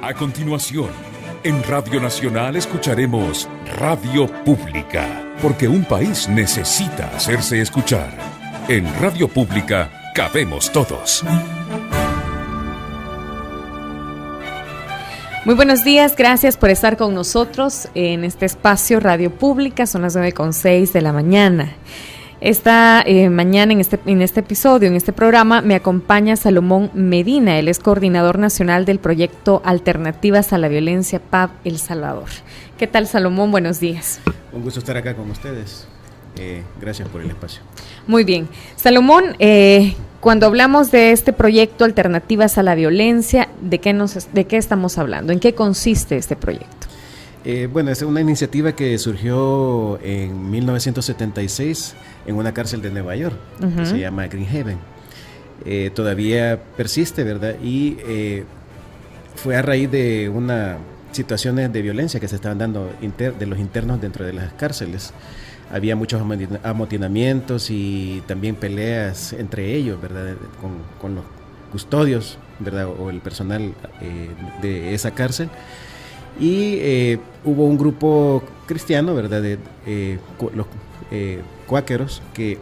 A continuación, en Radio Nacional escucharemos Radio Pública, porque un país necesita hacerse escuchar. En Radio Pública cabemos todos. Muy buenos días, gracias por estar con nosotros en este espacio Radio Pública. Son las 9:06 de la mañana. Esta mañana en este episodio, en este programa, me acompaña Salomón Medina. Él es coordinador nacional del proyecto Alternativas a la Violencia PAV El Salvador. ¿Qué tal, Salomón? Buenos días. Un gusto estar acá con ustedes. Gracias por el espacio. Muy bien. Salomón, cuando hablamos de este proyecto Alternativas a la Violencia, ¿de qué estamos hablando? ¿En qué consiste este proyecto? Bueno, es una iniciativa que surgió en 1976 en una cárcel de Nueva York, que se llama Green Haven. Todavía persiste, ¿verdad? Y fue a raíz de unas situaciones de violencia que se estaban dando de los internos dentro de las cárceles. Había muchos amotinamientos y también peleas entre ellos, ¿verdad? Con los custodios, ¿verdad? O el personal de esa cárcel. Y hubo un grupo cristiano, ¿verdad? Los cuáqueros que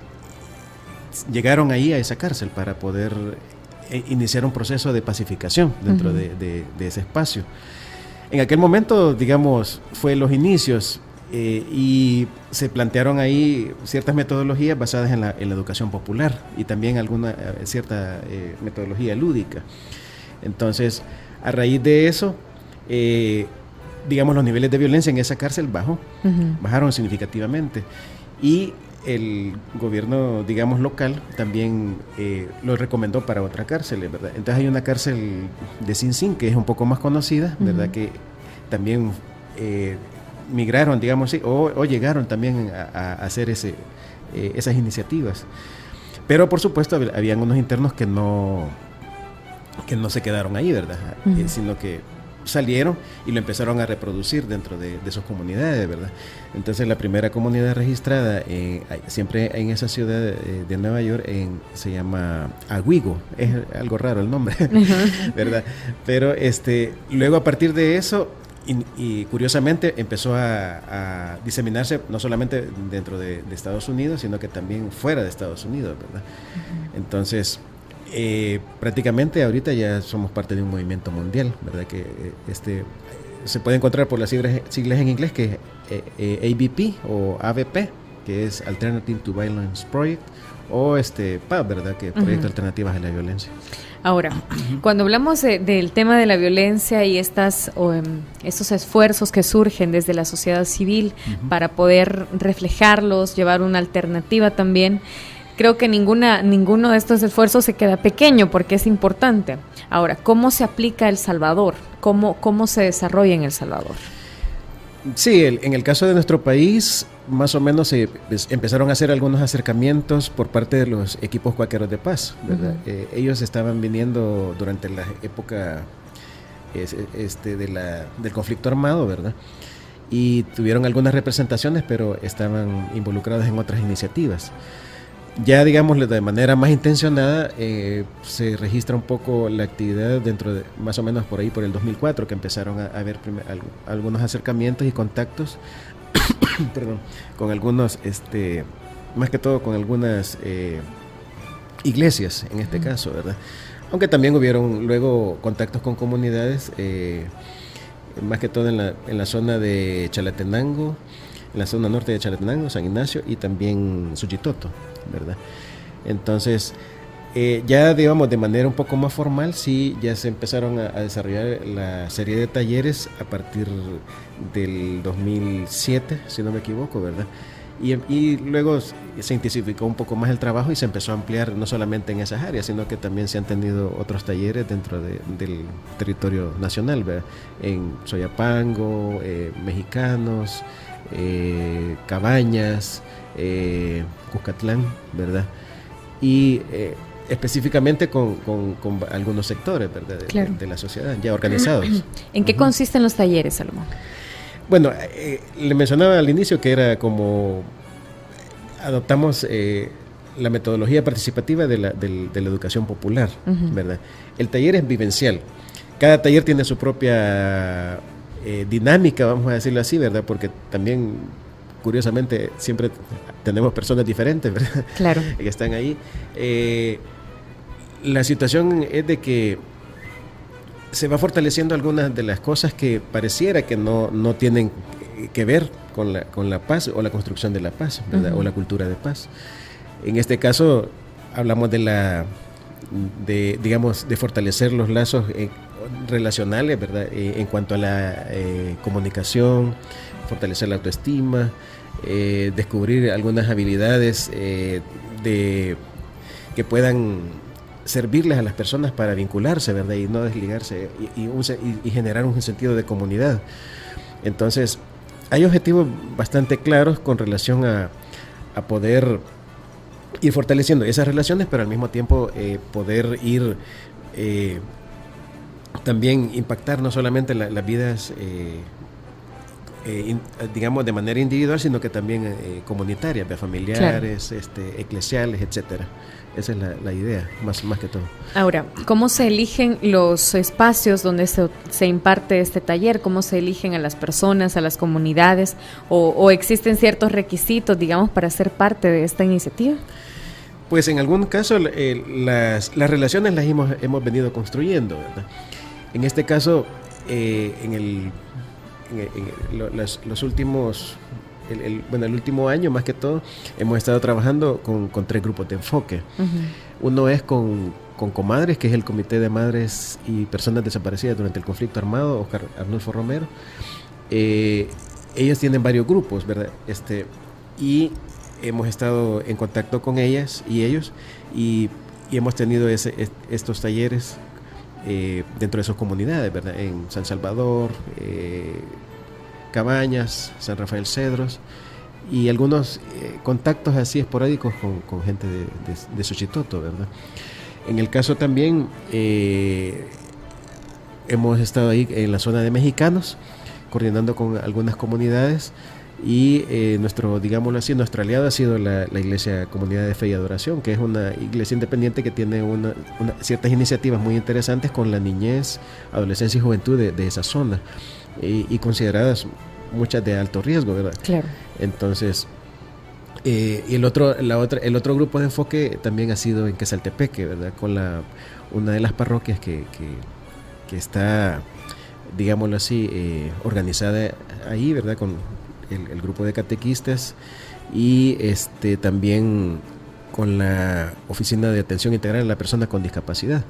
llegaron ahí a esa cárcel para poder iniciar un proceso de pacificación dentro de ese espacio. En aquel momento, digamos, fue los inicios y se plantearon ahí ciertas metodologías basadas en la educación popular y también alguna cierta metodología lúdica. Entonces, a raíz de eso, digamos, los niveles de violencia en esa cárcel bajaron significativamente, y el gobierno, digamos, local también lo recomendó para otra cárcel, ¿verdad? Entonces hay una cárcel de Sin Sin que es un poco más conocida, ¿verdad? Que también migraron, digamos así, o llegaron también a hacer esas iniciativas. Pero por supuesto habían unos internos que no se quedaron ahí, ¿verdad? Sino que salieron y lo empezaron a reproducir dentro de sus comunidades, ¿verdad? Entonces la primera comunidad registrada siempre en esa ciudad de Nueva York se llama Aguigo. Es algo raro el nombre, ¿verdad? Pero luego a partir de eso y curiosamente empezó a diseminarse no solamente dentro de Estados Unidos, sino que también fuera de Estados Unidos, ¿verdad? Entonces prácticamente ahorita ya somos parte de un movimiento mundial, ¿verdad? Que se puede encontrar por las siglas en inglés, que es AVP o AVP, que es Alternative to Violence Project, o PAV, ¿verdad? Que Proyecto Alternativas a la Violencia. Ahora, cuando hablamos del tema de la violencia y estos esfuerzos que surgen desde la sociedad civil para poder reflejarlos, llevar una alternativa también, creo que ninguno de estos esfuerzos se queda pequeño porque es importante. Ahora, ¿cómo se aplica El Salvador? ¿Cómo se desarrolla en El Salvador? Sí, en el caso de nuestro país, más o menos empezaron a hacer algunos acercamientos por parte de los equipos cuáqueros de paz, ¿verdad? Ellos estaban viniendo durante la época del conflicto armado, ¿verdad? Y tuvieron algunas representaciones, pero estaban involucrados en otras iniciativas. Ya, digamos, de manera más intencionada, se registra un poco la actividad dentro de, más o menos por ahí, por el 2004, que empezaron a haber algunos acercamientos y contactos perdón, con algunos, más que todo con algunas iglesias, en este caso, ¿verdad? Aunque también hubieron luego contactos con comunidades, más que todo en la zona de Chalatenango, en la zona norte de Chalatenango, San Ignacio y también Suchitoto, ¿verdad? Entonces, ya digamos de manera un poco más formal, sí, ya se empezaron a desarrollar la serie de talleres a partir del 2007, si no me equivoco, ¿verdad? Y luego se intensificó un poco más el trabajo y se empezó a ampliar no solamente en esas áreas, sino que también se han tenido otros talleres dentro del territorio nacional, ¿verdad? En Soyapango, Mexicanos, Cabañas, Cuscatlán, ¿verdad? Y específicamente con algunos sectores, ¿verdad? De la sociedad ya organizados. ¿En qué consisten los talleres, Salomón? Bueno, le mencionaba al inicio que era como adoptamos la metodología participativa de la educación popular, ¿verdad? El taller es vivencial. Cada taller tiene su propia dinámica, vamos a decirlo así, ¿verdad? Porque también, curiosamente, siempre tenemos personas diferentes, ¿verdad? Claro. Que están ahí. La situación es de que se va fortaleciendo algunas de las cosas que pareciera que no tienen que ver con la paz o la construcción de la paz, ¿verdad? O la cultura de paz. En este caso hablamos de fortalecer los lazos relacionales, ¿verdad? En cuanto a la comunicación, fortalecer la autoestima, descubrir algunas habilidades que puedan servirles a las personas para vincularse, ¿verdad? Y no desligarse y generar un sentido de comunidad. Entonces, hay objetivos bastante claros con relación a poder ir fortaleciendo esas relaciones, pero al mismo tiempo poder ir también impactar no solamente las vidas, digamos, de manera individual, sino que también comunitaria, de familiares, claro, eclesiales, etcétera. Esa es la idea, más que todo. Ahora, ¿cómo se eligen los espacios donde se imparte este taller? ¿Cómo se eligen a las personas, a las comunidades? ¿O existen ciertos requisitos, digamos, para ser parte de esta iniciativa? Pues en algún caso las relaciones las hemos venido construyendo, ¿verdad? En este caso, los últimos... el último año, más que todo, hemos estado trabajando con 3 grupos de enfoque. Uno es con Comadres, que es el Comité de Madres y Personas Desaparecidas durante el conflicto armado, Oscar Arnulfo Romero. Ellos tienen varios grupos, ¿verdad? Y hemos estado en contacto con ellas y ellos, y hemos tenido estos talleres dentro de sus comunidades, ¿verdad? En San Salvador, Cabañas, San Rafael Cedros, y algunos contactos así esporádicos con gente de Suchitoto, ¿verdad? En el caso también hemos estado ahí en la zona de mexicanos, coordinando con algunas comunidades, y nuestro aliado ha sido la Iglesia Comunidad de Fe y Adoración, que es una iglesia independiente que tiene ciertas iniciativas muy interesantes con la niñez, adolescencia y juventud de esa zona. Y consideradas muchas de alto riesgo, ¿verdad? Claro. Entonces, y el otro grupo de enfoque también ha sido en Quesaltepeque, ¿verdad? Con una de las parroquias que está, digámoslo así, organizada ahí, ¿verdad? Con el grupo de catequistas y también con la Oficina de Atención Integral a la Persona con Discapacidad.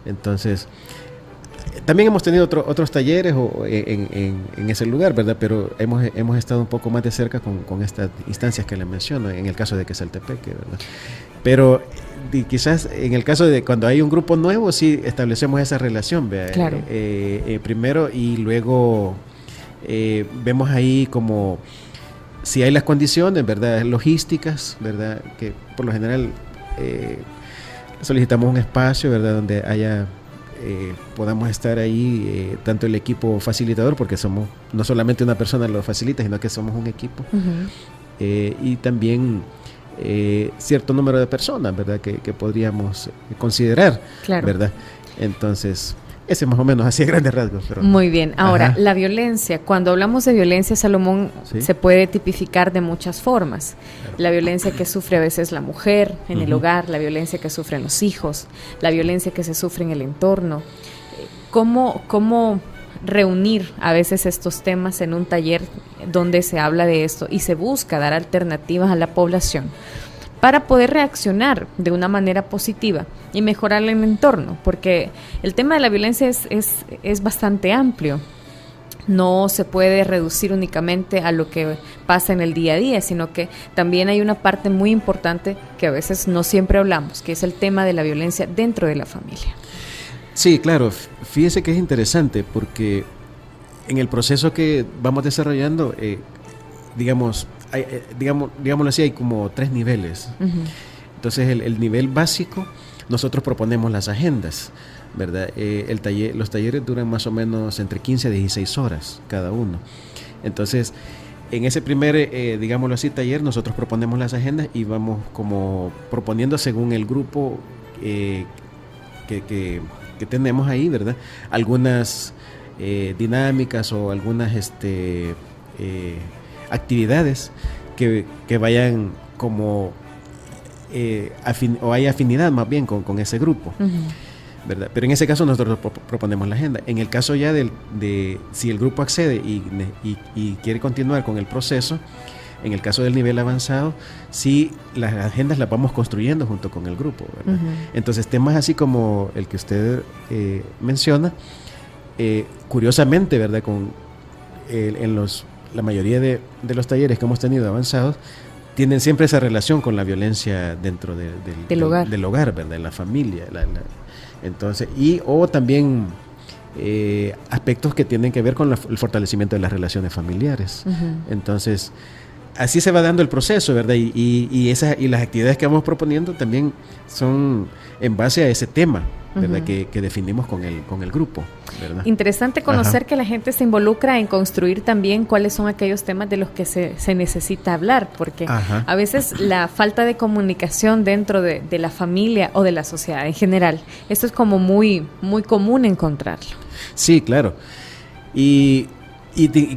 Entonces, también hemos tenido otros talleres en ese lugar, ¿verdad? Pero hemos estado un poco más de cerca con estas instancias que le menciono, en el caso de Quesaltepeque, ¿verdad? Pero quizás en el caso de cuando hay un grupo nuevo, sí establecemos esa relación, ¿verdad? Claro. Primero, y luego vemos ahí como si hay las condiciones, ¿verdad? Logísticas, ¿verdad? Que por lo general solicitamos un espacio, ¿verdad? Donde podamos estar ahí, tanto el equipo facilitador, porque somos no solamente una persona lo facilita, sino que somos un equipo, y también cierto número de personas, ¿verdad? Que podríamos considerar, claro, ¿verdad? Entonces, ese más o menos así a grandes rasgos. Pero... Muy bien. Ahora, la violencia. Cuando hablamos de violencia, Salomón, ¿sí?, se puede tipificar de muchas formas. Claro. La violencia que sufre a veces la mujer en el hogar, la violencia que sufren los hijos, la violencia que se sufre en el entorno. ¿Cómo reunir a veces estos temas en un taller donde se habla de esto y se busca dar alternativas a la población para poder reaccionar de una manera positiva y mejorar el entorno? Porque el tema de la violencia es bastante amplio. No se puede reducir únicamente a lo que pasa en el día a día, sino que también hay una parte muy importante que a veces no siempre hablamos, que es el tema de la violencia dentro de la familia. Sí, claro. Fíjese que es interesante porque en el proceso que vamos desarrollando, digámoslo así, hay como 3 niveles. Entonces, el nivel básico, nosotros proponemos las agendas, ¿verdad? Los talleres duran más o menos entre 15 a 16 horas cada uno. Entonces, en ese primer, digámoslo así, taller, nosotros proponemos las agendas y vamos como proponiendo según el grupo que tenemos ahí, ¿verdad? Algunas dinámicas o algunas actividades que vayan como o hay afinidad más bien con ese grupo, ¿verdad? Pero en ese caso nosotros proponemos la agenda. En el caso ya de si el grupo accede y quiere continuar con el proceso, en el caso del nivel avanzado, sí, las agendas las vamos construyendo junto con el grupo, ¿verdad? Entonces, temas así como el que usted menciona, curiosamente, ¿verdad? La mayoría de los talleres que hemos tenido avanzados tienen siempre esa relación con la violencia dentro del hogar, ¿verdad? En la familia. Entonces, o también aspectos que tienen que ver con el fortalecimiento de las relaciones familiares. Entonces, así se va dando el proceso, ¿verdad? Y las actividades que vamos proponiendo también son en base a ese tema, ¿verdad? Que definimos con el grupo, ¿verdad? Interesante conocer que la gente se involucra en construir también cuáles son aquellos temas de los que se necesita hablar, porque a veces la falta de comunicación dentro de la familia o de la sociedad en general, esto es como muy, muy común encontrarlo. Sí, claro. Y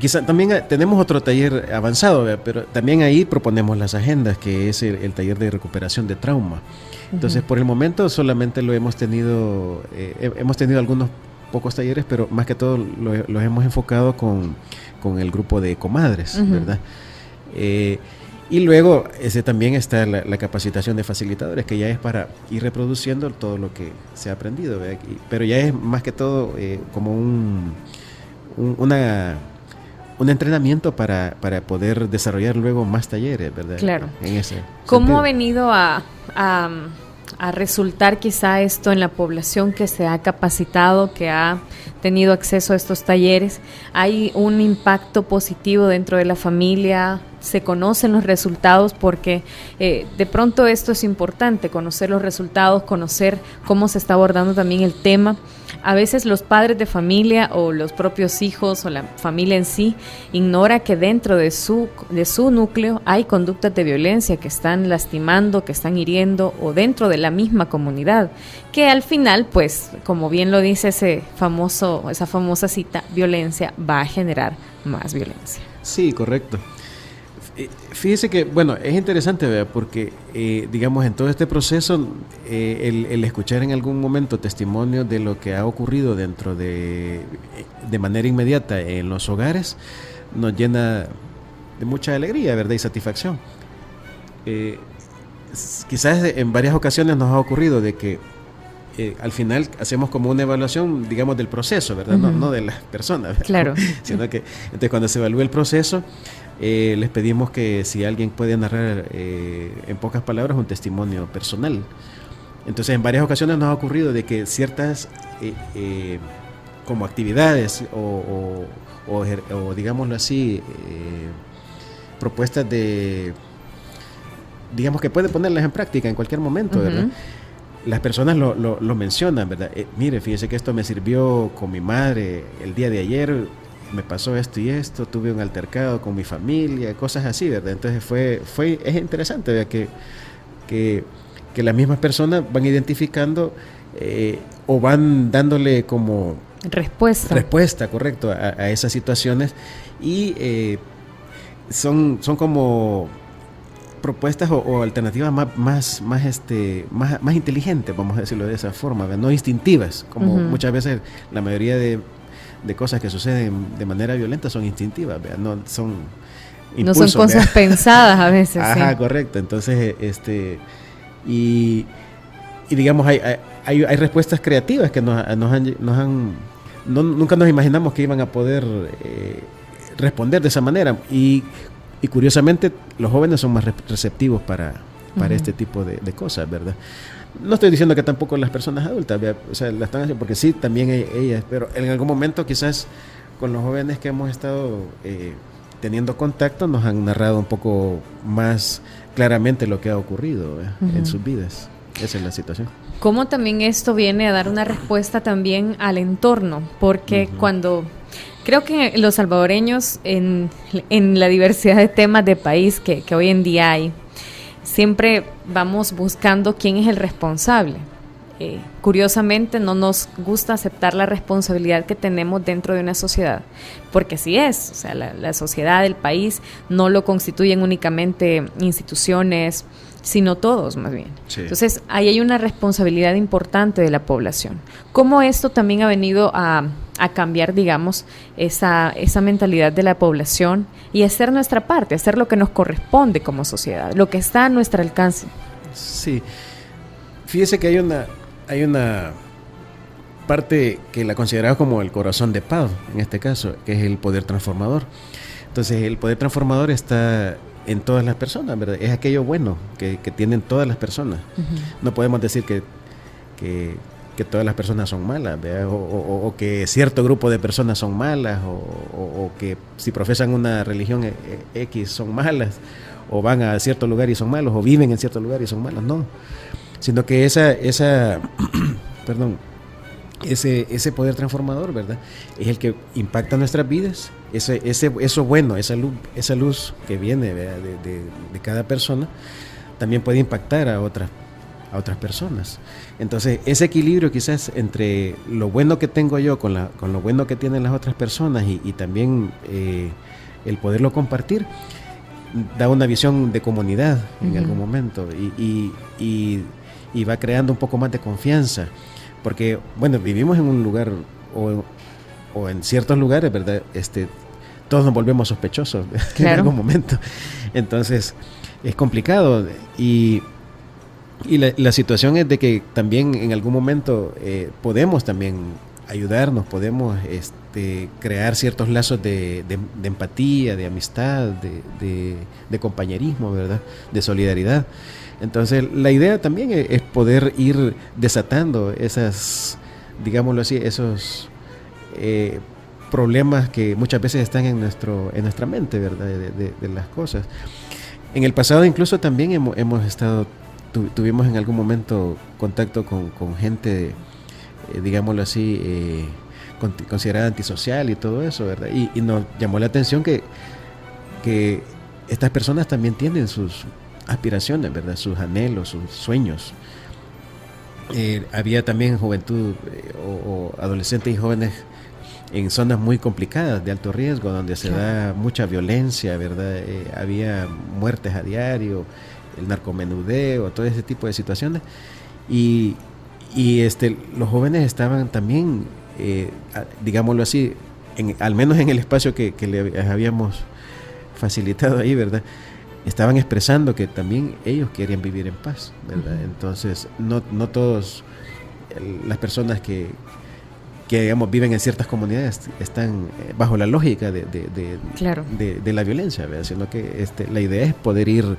quizá también tenemos otro taller avanzado, ¿verdad? Pero también ahí proponemos las agendas, que es el taller de recuperación de trauma. Entonces, por el momento solamente lo hemos tenido algunos pocos talleres, pero más que todo los hemos enfocado con el grupo de comadres, ¿verdad? Y luego también está la capacitación de facilitadores, que ya es para ir reproduciendo todo lo que se ha aprendido, ¿verdad? Pero ya es más que todo como un entrenamiento para poder desarrollar luego más talleres, ¿verdad? Claro. En ese ¿Cómo sentido ha venido a resultar quizá esto en la población que se ha capacitado, que ha tenido acceso a estos talleres? ¿Hay un impacto positivo dentro de la familia? ¿Se conocen los resultados? Porque de pronto esto es importante, conocer los resultados, conocer cómo se está abordando también el tema. A veces los padres de familia o los propios hijos o la familia en sí ignora que dentro de su núcleo hay conductas de violencia que están lastimando, que están hiriendo, o dentro de la misma comunidad, que al final, pues, como bien lo dice esa famosa cita, violencia va a generar más violencia. Sí, correcto. Fíjese que, bueno, es interesante, ¿verdad? Porque, digamos, en todo este proceso, el escuchar en algún momento testimonios de lo que ha ocurrido dentro de manera inmediata en los hogares, nos llena de mucha alegría, ¿verdad? Y satisfacción. Quizás en varias ocasiones nos ha ocurrido de que al final hacemos como una evaluación, digamos, del proceso, ¿verdad? No de las personas, ¿verdad? Claro. Sino que, entonces, cuando se evalúa el proceso, les pedimos que si alguien puede narrar en pocas palabras un testimonio personal. Entonces, en varias ocasiones nos ha ocurrido de que ciertas como actividades o digámoslo así, propuestas digamos que puede ponerlas en práctica en cualquier momento, ¿verdad? Las personas lo mencionan, ¿verdad? Mire, fíjese que esto me sirvió con mi madre el día de ayer, me pasó esto y esto, tuve un altercado con mi familia, cosas así, ¿verdad? Entonces es interesante, ¿verdad? Que las mismas personas van identificando o van dándole como respuesta, correcto, a esas situaciones, y son como propuestas o alternativas más inteligentes, vamos a decirlo de esa forma, ¿verdad? No instintivas, como muchas veces la mayoría de cosas que suceden de manera violenta son instintivas, ¿verdad? No son impulsos, no son cosas, ¿verdad?, pensadas a veces. Ajá, sí. Correcto. Entonces, y digamos, hay respuestas creativas que nunca nos imaginamos que iban a poder responder de esa manera, y curiosamente los jóvenes son más receptivos para este tipo de cosas, ¿verdad? No estoy diciendo que tampoco las personas adultas, o sea, la están haciendo, porque sí, también ellas, pero en algún momento quizás con los jóvenes que hemos estado teniendo contacto nos han narrado un poco más claramente lo que ha ocurrido en sus vidas. Esa es la situación. ¿Cómo también esto viene a dar una respuesta también al entorno? Porque cuando Creo que los salvadoreños, en la diversidad de temas de país que hoy en día hay, siempre vamos buscando quién es el responsable. Curiosamente no nos gusta aceptar la responsabilidad que tenemos dentro de una sociedad, porque así es, o sea, la sociedad, el país, no lo constituyen únicamente instituciones, sino todos más bien. Sí. Entonces, ahí hay una responsabilidad importante de la población. ¿Cómo esto también ha venido a cambiar, digamos, esa mentalidad de la población y hacer nuestra parte, hacer lo que nos corresponde como sociedad, lo que está a nuestro alcance? Sí, fíjese que hay una parte que la consideraba como el corazón de Pau, en este caso, que es el poder transformador. Entonces, el poder transformador está en todas las personas, ¿verdad? Es aquello bueno que tienen todas las personas. Uh-huh. No podemos decir que todas las personas son malas, ¿verdad? O que cierto grupo de personas son malas, o que si profesan una religión X son malas, o van a cierto lugar y son malos, o viven en cierto lugar y son malos, no. Sino que ese poder transformador, ¿verdad? Es el que impacta nuestras vidas. Eso bueno, esa luz que viene de cada persona, también puede impactar a otras personas. Entonces, ese equilibrio quizás entre lo bueno que tengo yo con lo bueno que tienen las otras personas y también el poderlo compartir, da una visión de comunidad en algún momento y va creando un poco más de confianza. Porque, bueno, vivimos en un lugar o en ciertos lugares, ¿verdad? Todos nos volvemos sospechosos, claro, en algún momento. Entonces, es complicado. Y la situación es de que también en algún momento podemos también ayudarnos, podemos crear ciertos lazos de empatía, de amistad, de compañerismo, ¿verdad? De solidaridad. Entonces, la idea también es poder ir desatando esas, digámoslo así, esos problemas que muchas veces están en nuestra mente, ¿verdad? De las cosas. En el pasado incluso también hemos estado, tuvimos en algún momento contacto con gente, digámoslo así, considerada antisocial y todo eso, ¿verdad? Y nos llamó la atención que estas personas también tienen sus aspiraciones, ¿verdad? Sus anhelos, sus sueños. Había también juventud o adolescentes y jóvenes en zonas muy complicadas, de alto riesgo, donde se da mucha violencia, ¿verdad? Había muertes a diario, el narcomenudeo, todo ese tipo de situaciones. Y los jóvenes estaban también, digámoslo así, al menos en el espacio que le habíamos facilitado ahí, ¿verdad? Estaban expresando que también ellos querían vivir en paz, ¿verdad? Entonces, no todos las personas que digamos viven en ciertas comunidades están bajo la lógica de la violencia, ¿verdad? Sino que la idea es poder ir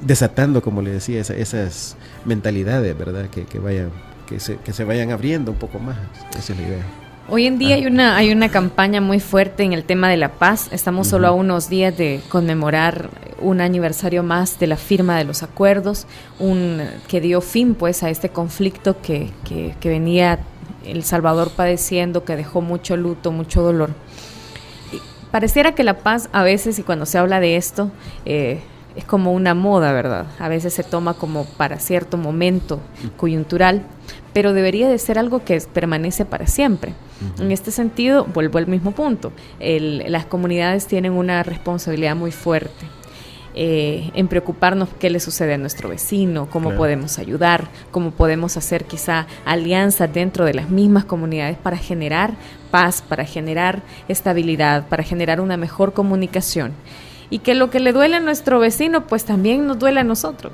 desatando, como le decía, esas mentalidades, ¿verdad? Que se vayan abriendo un poco más. Esa es la idea. Hoy en día hay una campaña muy fuerte en el tema de la paz. Estamos solo a unos días de conmemorar un aniversario más de la firma de los acuerdos, que dio fin pues a este conflicto que venía El Salvador padeciendo, que dejó mucho luto, mucho dolor. Y pareciera que la paz a veces, y cuando se habla de esto, es como una moda, ¿verdad? A veces se toma como para cierto momento coyuntural, pero debería de ser algo que permanece para siempre. Uh-huh. En este sentido, vuelvo al mismo punto. Las comunidades tienen una responsabilidad muy fuerte en preocuparnos qué le sucede a nuestro vecino, cómo podemos ayudar, cómo podemos hacer quizá alianzas dentro de las mismas comunidades para generar paz, para generar estabilidad, para generar una mejor comunicación. Y que lo que le duele a nuestro vecino, pues también nos duele a nosotros.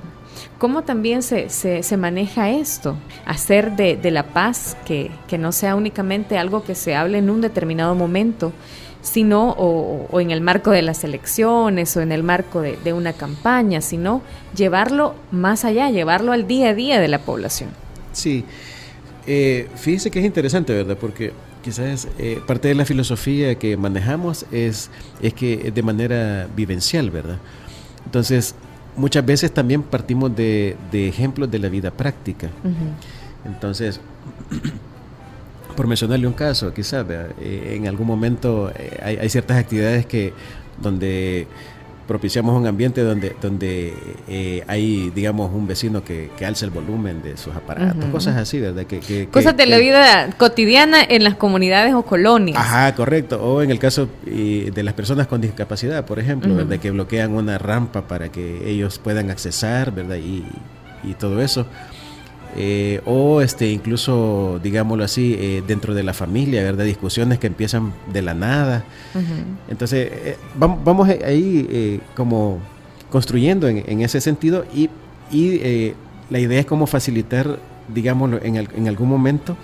¿Cómo también se maneja esto? Hacer de la paz que no sea únicamente algo que se hable en un determinado momento, sino o en el marco de las elecciones o en el marco de una campaña, sino llevarlo más allá, llevarlo al día a día de la población. Sí, fíjese que es interesante, ¿verdad? Porque quizás parte de la filosofía que manejamos es que es de manera vivencial, ¿verdad? Entonces, muchas veces también partimos de ejemplos de la vida práctica. Uh-huh. Entonces, por mencionarle un caso, quizás, en algún momento hay ciertas actividades donde propiciamos un ambiente donde hay, digamos, un vecino que alza el volumen de sus aparatos, cosas así, ¿verdad? Cosas de la vida cotidiana en las comunidades o colonias. Ajá, correcto. O en el caso de las personas con discapacidad, por ejemplo, ¿verdad? Que bloquean una rampa para que ellos puedan accesar, ¿verdad? Y todo eso. O incluso, digámoslo así, dentro de la familia, ¿verdad? Discusiones que empiezan de la nada. Entonces, vamos ahí como construyendo en ese sentido y la idea es como facilitar, digámoslo, en algún momento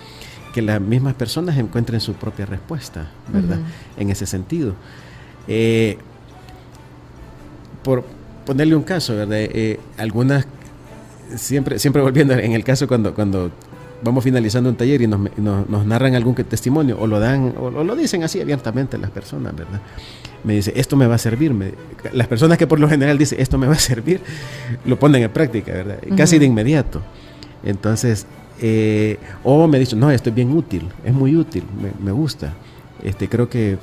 que las mismas personas encuentren su propia respuesta, ¿verdad? En ese sentido. Por ponerle un caso, ¿verdad? Algunas siempre volviendo en el caso cuando vamos finalizando un taller y nos narran algún testimonio o lo dan o lo dicen así abiertamente las personas, ¿verdad? Me dice, esto me va a servir. Las personas que por lo general dicen, esto me va a servir, lo ponen en práctica, ¿verdad? Casi de inmediato. Entonces, o me dicen, no, esto es bien útil, es muy útil, me gusta. Creo que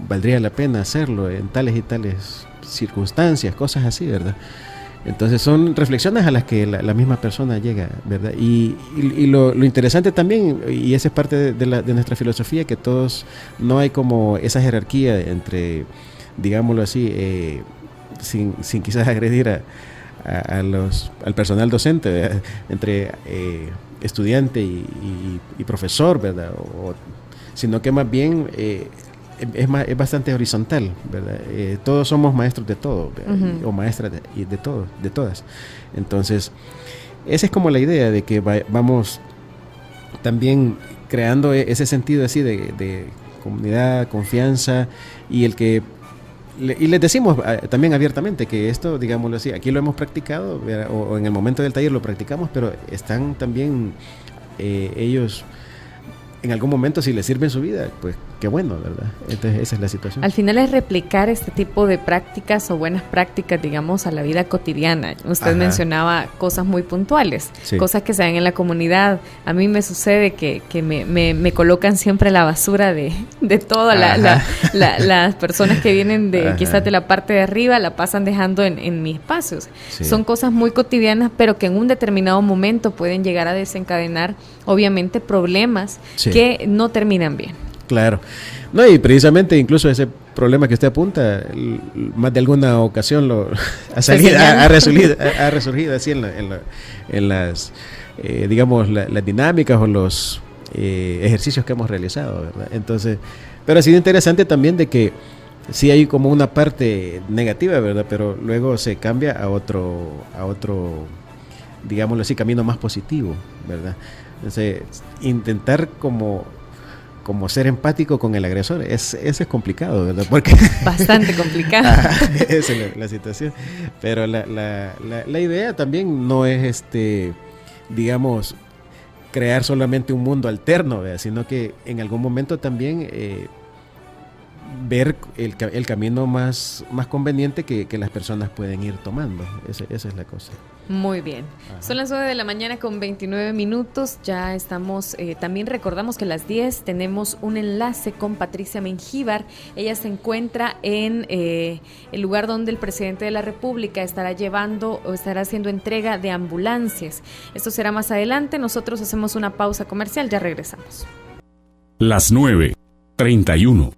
valdría la pena hacerlo en tales y tales circunstancias, cosas así, ¿verdad? Entonces son reflexiones a las que la misma persona llega, ¿verdad? Y lo interesante también, y esa es parte de nuestra filosofía, que todos, no hay como esa jerarquía entre, digámoslo así, sin quizás agredir al personal docente, ¿verdad? Entre estudiante y profesor, ¿verdad? Sino que más bien es bastante horizontal, ¿verdad? Todos somos maestros de todo, o maestras de todo, de todas. Entonces, esa es como la idea de que vamos también creando ese sentido así de comunidad, confianza, y les decimos también abiertamente que esto, digámoslo así, aquí lo hemos practicado, o en el momento del taller lo practicamos, pero están también ellos en algún momento, si les sirve en su vida, pues qué bueno, ¿verdad? Entonces esa es la situación. Al final es replicar este tipo de prácticas o buenas prácticas, digamos, a la vida cotidiana. Usted mencionaba cosas muy puntuales, cosas que se dan en la comunidad. A mí me sucede que me colocan siempre la basura de todas las personas que vienen quizás de la parte de arriba, la pasan dejando en mis espacios. Sí. Son cosas muy cotidianas, pero que en un determinado momento pueden llegar a desencadenar, obviamente, problemas que no terminan bien. Claro. No, y precisamente incluso ese problema que usted apunta, más de alguna ocasión ha resurgido así en las digamos, las dinámicas o los ejercicios que hemos realizado, ¿verdad? Entonces, pero ha sido interesante también de que sí hay como una parte negativa, ¿verdad? Pero luego se cambia a otro, digámoslo así, camino más positivo, ¿verdad? Entonces, intentar como ser empático con el agresor, eso es complicado, ¿verdad? Porque bastante complicado. Esa es la situación. Pero la idea también no es, digamos, crear solamente un mundo alterno, ¿verdad? Sino que en algún momento también ver el camino más conveniente que las personas pueden ir tomando. Esa es la cosa. Muy bien. Ajá. Son las 9 de la mañana con 29 minutos. Ya estamos, también recordamos que a las 10 tenemos un enlace con Patricia Mengíbar. Ella se encuentra en el lugar donde el presidente de la República estará haciendo entrega de ambulancias. Esto será más adelante. Nosotros hacemos una pausa comercial. Ya regresamos. Las 9:31.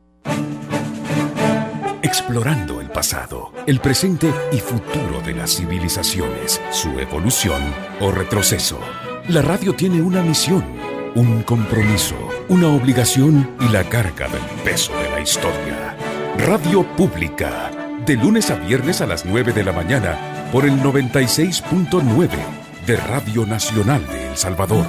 Explorando el pasado, el presente y futuro de las civilizaciones, su evolución o retroceso. La radio tiene una misión, un compromiso, una obligación y la carga del peso de la historia. Radio Pública, de lunes a viernes a las 9 de la mañana por el 96.9 de Radio Nacional de El Salvador.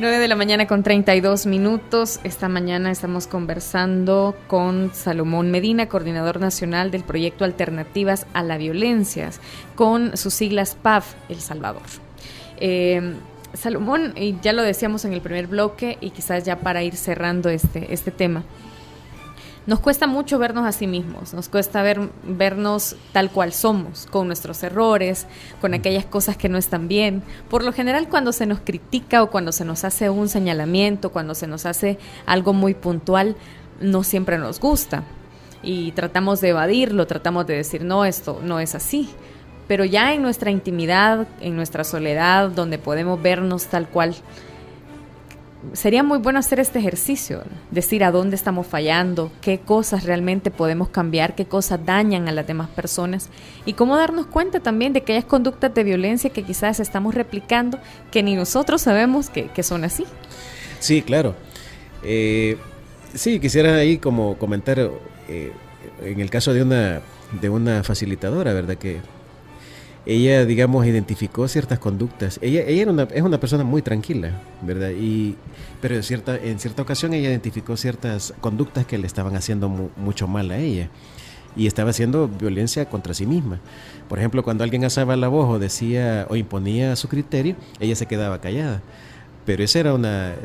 9 de la mañana con 32 minutos. Esta mañana estamos conversando con Salomón Medina, coordinador nacional del proyecto Alternativas a la Violencia, con sus siglas PAV El Salvador. Salomón, y ya lo decíamos en el primer bloque y quizás ya para ir cerrando este tema, nos cuesta mucho vernos a sí mismos, nos cuesta vernos tal cual somos, con nuestros errores, con aquellas cosas que no están bien. Por lo general, cuando se nos critica o cuando se nos hace un señalamiento, cuando se nos hace algo muy puntual, no siempre nos gusta y tratamos de evadirlo, tratamos de decir, no, esto no es así. Pero ya en nuestra intimidad, en nuestra soledad, donde podemos vernos tal cual, sería muy bueno hacer este ejercicio, decir a dónde estamos fallando, qué cosas realmente podemos cambiar, qué cosas dañan a las demás personas y cómo darnos cuenta también de aquellas conductas de violencia que quizás estamos replicando, que ni nosotros sabemos que son así. Sí, claro. Sí, quisiera ahí como comentar en el caso de una facilitadora, ¿verdad? Que ella, digamos, identificó ciertas conductas. Ella es una persona muy tranquila, ¿verdad? Pero en cierta ocasión ella identificó ciertas conductas que le estaban haciendo mucho mal a ella. Y estaba haciendo violencia contra sí misma. Por ejemplo, cuando alguien alzaba la voz o decía o imponía su criterio, ella se quedaba callada. Pero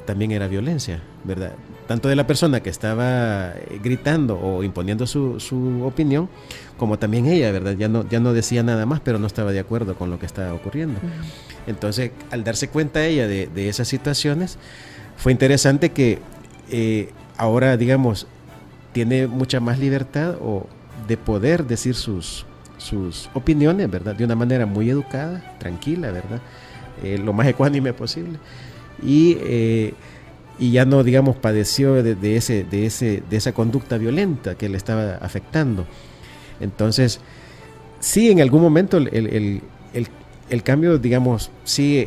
también era violencia, ¿verdad? Tanto de la persona que estaba gritando o imponiendo su opinión, como también ella, ¿verdad? Ya no decía nada más, pero no estaba de acuerdo con lo que estaba ocurriendo. Entonces, al darse cuenta ella de esas situaciones, fue interesante que ahora, digamos, tiene mucha más libertad de poder decir sus opiniones, ¿verdad? De una manera muy educada, tranquila, ¿verdad? Lo más ecuánime posible. Y ya no, digamos, padeció de esa conducta violenta que le estaba afectando. Entonces, sí, en algún momento el cambio, digamos, sí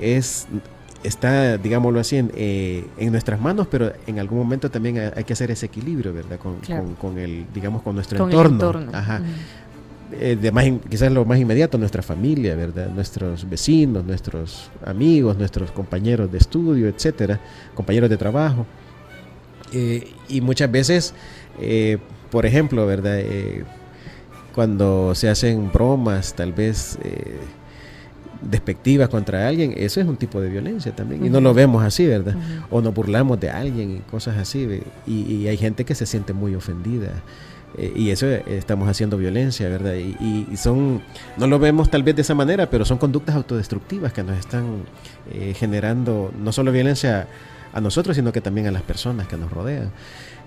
está, digámoslo así, en nuestras manos, pero en algún momento también hay que hacer ese equilibrio, ¿verdad? Con nuestro entorno. Ajá. Quizás lo más inmediato, nuestra familia, ¿verdad? Nuestros vecinos, nuestros amigos, nuestros compañeros de estudio, etcétera, compañeros de trabajo. Y muchas veces, por ejemplo, ¿verdad? Cuando se hacen bromas, tal vez despectivas contra alguien, eso es un tipo de violencia también. Y no lo vemos así, ¿verdad? O nos burlamos de alguien y cosas así. Y hay gente que se siente muy ofendida. Y eso estamos haciendo violencia, ¿verdad? Y no lo vemos tal vez de esa manera, pero son conductas autodestructivas que nos están generando no solo violencia a nosotros, sino que también a las personas que nos rodean.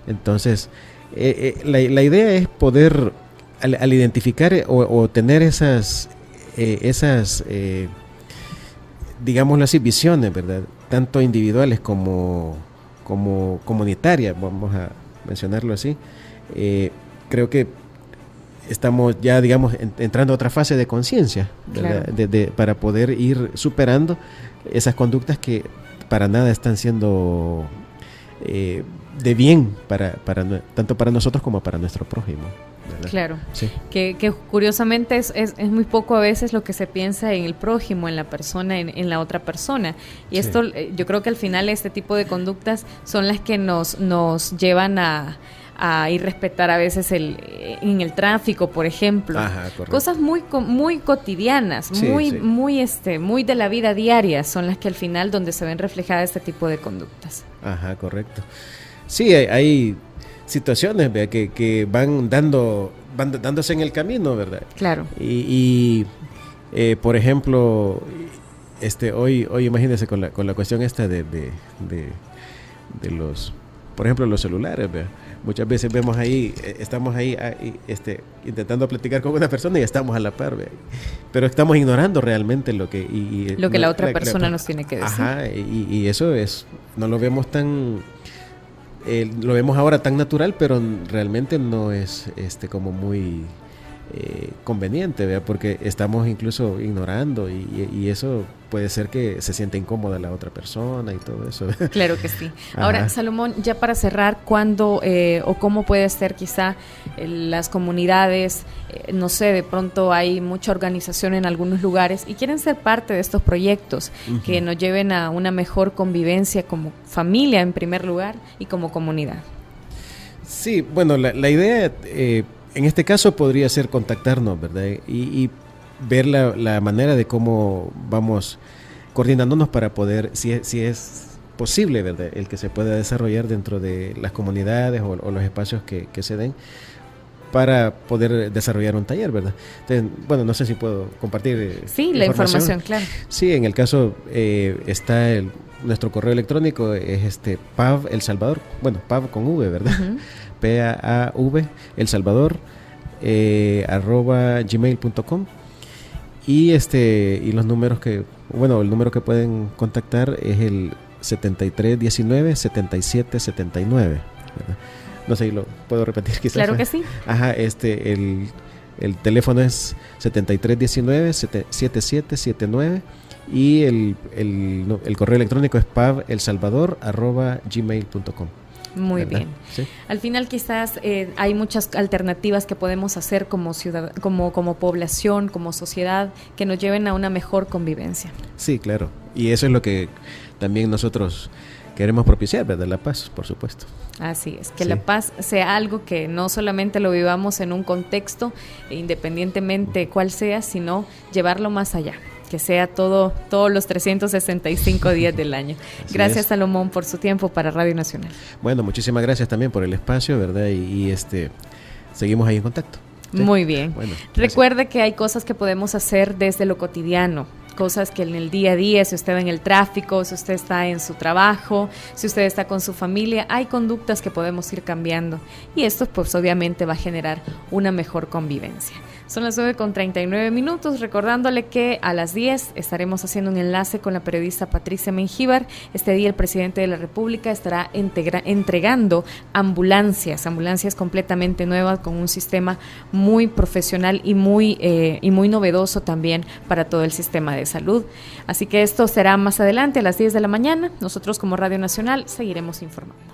Entonces, la idea es poder, al identificar o tener esas digámoslo así, visiones, ¿verdad? Tanto individuales como comunitarias, vamos a mencionarlo así. Creo que estamos ya, digamos, entrando a otra fase de conciencia, ¿verdad? Claro. Para poder ir superando esas conductas que para nada están siendo de bien tanto para nosotros como para nuestro prójimo, ¿verdad? Claro, sí. que curiosamente es muy poco a veces lo que se piensa en el prójimo, en la persona, en la otra persona. Y sí. Esto, yo creo que al final este tipo de conductas son las que nos llevan a irrespetar a veces en el tráfico, por ejemplo. Ajá, cosas muy cotidianas, sí, muy de la vida diaria, son las que al final donde se ven reflejadas este tipo de conductas. Ajá, correcto. Sí, hay situaciones, ¿verdad? que van dándose en el camino, ¿verdad? Claro. Y por ejemplo, hoy imagínense con la cuestión esta de los, por ejemplo, los celulares, ¿verdad? Muchas veces vemos estamos ahí intentando platicar con una persona y estamos a la par, ¿verdad? Pero estamos ignorando realmente lo que la otra persona nos tiene que decir. Ajá, y eso no lo vemos lo vemos ahora tan natural, pero realmente no es como muy conveniente, ¿verdad? Porque estamos incluso ignorando y eso puede ser que se sienta incómoda la otra persona y todo eso, ¿verdad? Claro que sí. Ahora, Salomón, ya para cerrar, ¿cuándo o cómo puede ser quizá las comunidades, no sé, de pronto hay mucha organización en algunos lugares y quieren ser parte de estos proyectos que nos lleven a una mejor convivencia como familia en primer lugar y como comunidad? Sí, bueno, la idea en este caso podría ser contactarnos, ¿verdad? Y ver la manera de cómo vamos coordinándonos para poder, si es posible, ¿verdad?, el que se pueda desarrollar dentro de las comunidades o los espacios que se den para poder desarrollar un taller, ¿verdad? Entonces, bueno, no sé si puedo compartir la información, claro. Sí, en el caso está nuestro correo electrónico es PAV El Salvador, bueno, PAV con V, ¿verdad? PAAV El Salvador @gmail.com y los números el número que pueden contactar es el 7319-7779, ¿verdad? No sé si lo puedo repetir quizás. Claro que sí. Ajá, el teléfono es 7319-7779 y el correo electrónico es pavelsalvador@gmail.com. Muy ¿verdad? bien. ¿Sí? Al final quizás hay muchas alternativas que podemos hacer como como población, como sociedad, que nos lleven a una mejor convivencia. Sí, claro. Y eso es lo que también nosotros queremos propiciar, ¿verdad? La paz, por supuesto. Así es, que la paz sea algo que no solamente lo vivamos en un contexto, independientemente cuál sea, sino llevarlo más allá, que sea todos los 365 días del año. Así Gracias, es. Salomón, por su tiempo para Radio Nacional. Bueno, muchísimas gracias también por el espacio, ¿verdad? Y seguimos ahí en contacto. ¿Sí? Muy bien. Bueno, recuerde que hay cosas que podemos hacer desde lo cotidiano, cosas que en el día a día, si usted va en el tráfico, si usted está en su trabajo, si usted está con su familia, hay conductas que podemos ir cambiando y esto pues obviamente va a generar una mejor convivencia. Son las 9:39, recordándole que a las 10 estaremos haciendo un enlace con la periodista Patricia Mengíbar. Este día el presidente de la República estará entregando ambulancias completamente nuevas con un sistema muy profesional y muy novedoso también para todo el sistema de salud. Así que esto será más adelante a las 10 de la mañana. Nosotros como Radio Nacional seguiremos informando.